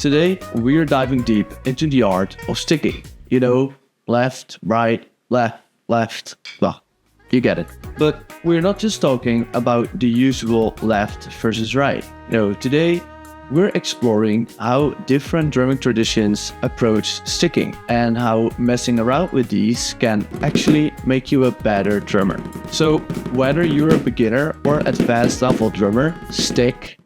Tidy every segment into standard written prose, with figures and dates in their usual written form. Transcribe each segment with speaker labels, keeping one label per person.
Speaker 1: Today, we're diving deep into the art of sticking. You know, left, right, left, left, well, you get it. But we're not just talking about the usual left versus right. No, today, we're exploring how different drumming traditions approach sticking and how messing around with these can actually make you a better drummer. So whether you're a beginner or advanced level drummer, stick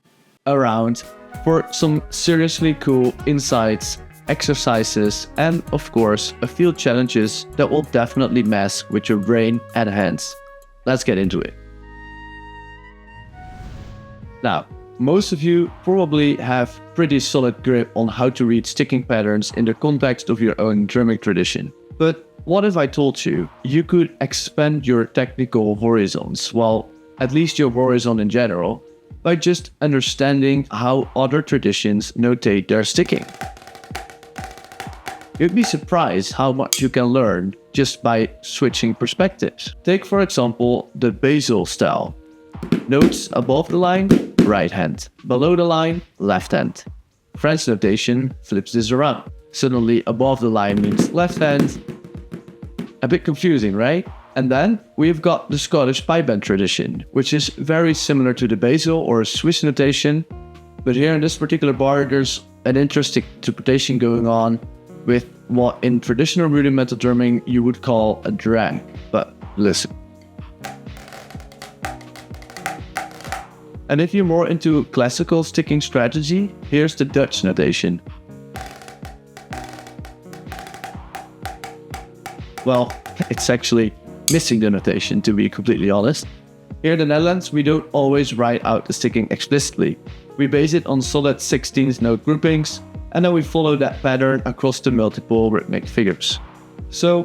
Speaker 1: around for some seriously cool insights, exercises, and of course a few challenges that will definitely mess with your brain and hands. Let's get into it. Now, most of you probably have pretty solid grip on how to read sticking patterns in the context of your own drumming tradition. But what if I told you you could expand your technical horizons, well, at least your horizon in general, by just understanding how other traditions notate their sticking? You'd be surprised how much you can learn just by switching perspectives. Take for example the Basel style. Notes above the line, right hand. Below the line, left hand. French notation flips this around. Suddenly above the line means left hand. A bit confusing, right? And then we've got the Scottish pipe band tradition, which is very similar to the Basel or Swiss notation. But here in this particular bar, there's an interesting interpretation going on with what in traditional rudimental drumming you would call a drag. But listen. And if you're more into classical sticking strategy, here's the Dutch notation. Well, it's actually missing the notation, to be completely honest. Here in the Netherlands, we don't always write out the sticking explicitly. We base it on solid 16th note groupings, and then we follow that pattern across the multiple rhythmic figures. So,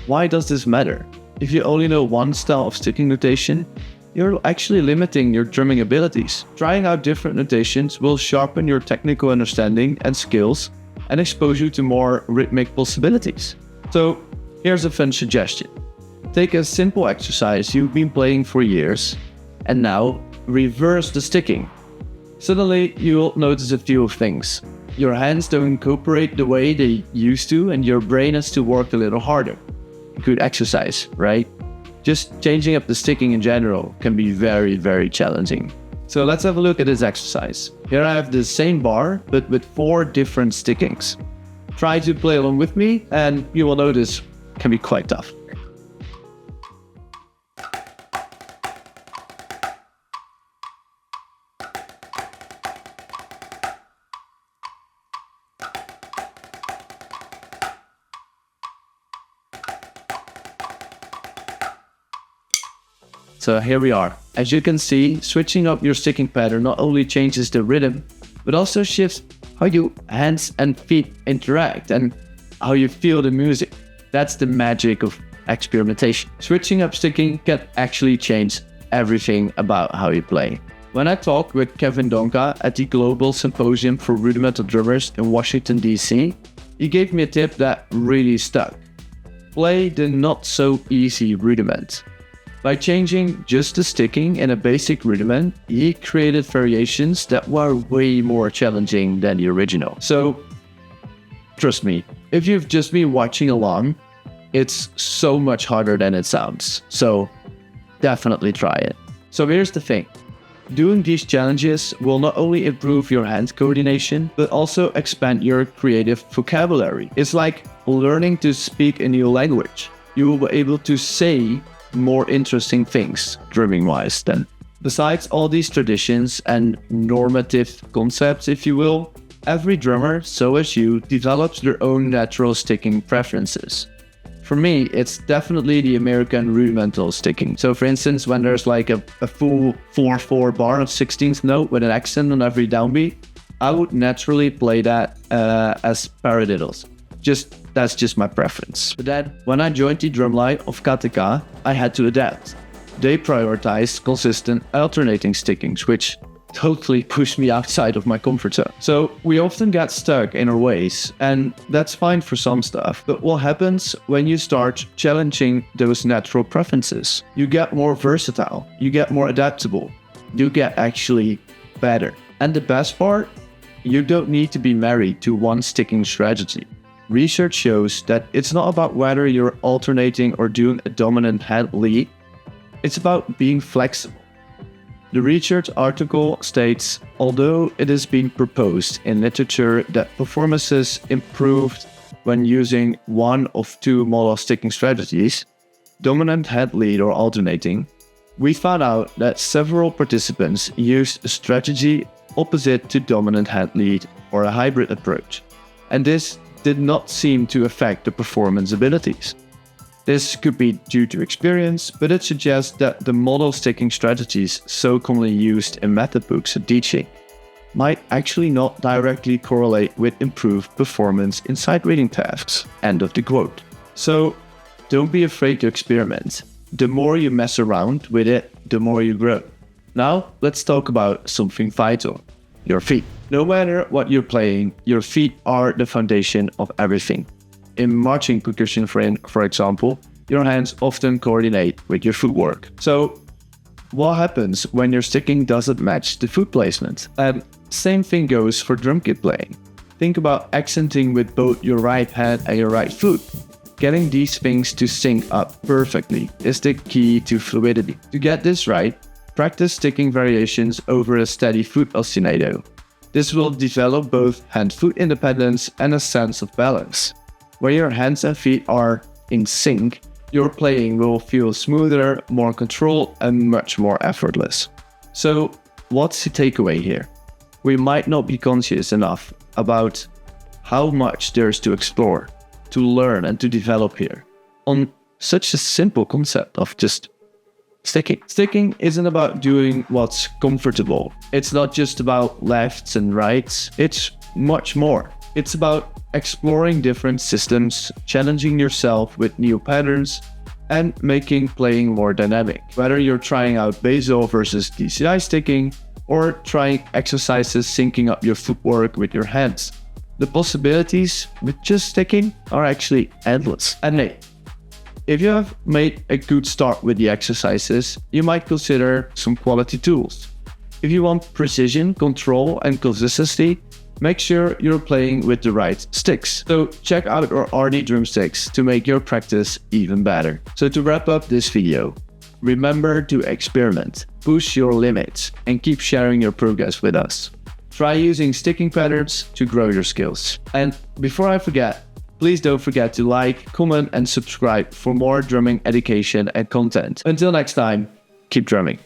Speaker 1: why does this matter? If you only know one style of sticking notation, you're actually limiting your drumming abilities. Trying out different notations will sharpen your technical understanding and skills and expose you to more rhythmic possibilities. So here's a fun suggestion. Take a simple exercise you've been playing for years and now reverse the sticking. Suddenly you'll notice a few things. Your hands don't cooperate the way they used to and your brain has to work a little harder. Good exercise, right? Just changing up the sticking in general can be very, very challenging. So let's have a look at this exercise. Here I have the same bar, but with 4 different stickings. Try to play along with me and you will notice it can be quite tough. So here we are. As you can see, switching up your sticking pattern not only changes the rhythm, but also shifts how your hands and feet interact and how you feel the music. That's the magic of experimentation. Switching up sticking can actually change everything about how you play. When I talked with Kevin Donka at the Global Symposium for Rudimental Drummers in Washington, D.C., he gave me a tip that really stuck. Play the not so easy rudiment. By changing just the sticking in a basic rudiment, he created variations that were way more challenging than the original. So, trust me, if you've just been watching along, it's so much harder than it sounds. So, definitely try it. So here's the thing. Doing these challenges will not only improve your hand coordination, but also expand your creative vocabulary. It's like learning to speak a new language. You will be able to say more interesting things, drumming-wise then. Besides all these traditions and normative concepts, if you will, every drummer, so as you, develops their own natural sticking preferences. For me, it's definitely the American rudimental sticking. So for instance, when there's like a full 4/4 bar of 16th note with an accent on every downbeat, I would naturally play that as paradiddles. That's just my preference. But then, when I joined the drumline of KTK, I had to adapt. They prioritized consistent alternating stickings, which totally pushed me outside of my comfort zone. So we often get stuck in our ways, and that's fine for some stuff. But what happens when you start challenging those natural preferences? You get more versatile, you get more adaptable, you get actually better. And the best part, you don't need to be married to one sticking strategy. Research shows that it's not about whether you're alternating or doing a dominant hand lead, it's about being flexible. The research article states, although it has been proposed in literature that performances improved when using one of two modal sticking strategies, dominant head lead or alternating, we found out that several participants used a strategy opposite to dominant head lead or a hybrid approach, and this did not seem to affect the performance abilities. This could be due to experience, but it suggests that the modal sticking strategies so commonly used in method books and teaching might actually not directly correlate with improved performance in sight reading tasks. End of the quote. So don't be afraid to experiment. The more you mess around with it, the more you grow. Now let's talk about something vital, your feet. No matter what you're playing, your feet are the foundation of everything. In marching percussion, for example, your hands often coordinate with your footwork. So what happens when your sticking doesn't match the foot placement? And same thing goes for drum kit playing. Think about accenting with both your right hand and your right foot. Getting these things to sync up perfectly is the key to fluidity. To get this right, practice sticking variations over a steady foot ostinato. This will develop both hand-foot independence and a sense of balance. Where your hands and feet are in sync, your playing will feel smoother, more controlled, and much more effortless. So, what's the takeaway here? We might not be conscious enough about how much there is to explore, to learn, and to develop here on such a simple concept of just sticking. Sticking isn't about doing what's comfortable. It's not just about lefts and rights. It's much more. It's about exploring different systems, challenging yourself with new patterns, and making playing more dynamic. Whether you're trying out Basel versus DCI sticking, or trying exercises syncing up your footwork with your hands, the possibilities with just sticking are actually endless. And hey, if you have made a good start with the exercises, you might consider some quality tools. If you want precision, control, and consistency, make sure you're playing with the right sticks. So check out our RD drumsticks to make your practice even better. So to wrap up this video, remember to experiment, push your limits, and keep sharing your progress with us. Try using sticking patterns to grow your skills. And before I forget, please don't forget to like, comment, and subscribe for more drumming education and content. Until next time, keep drumming.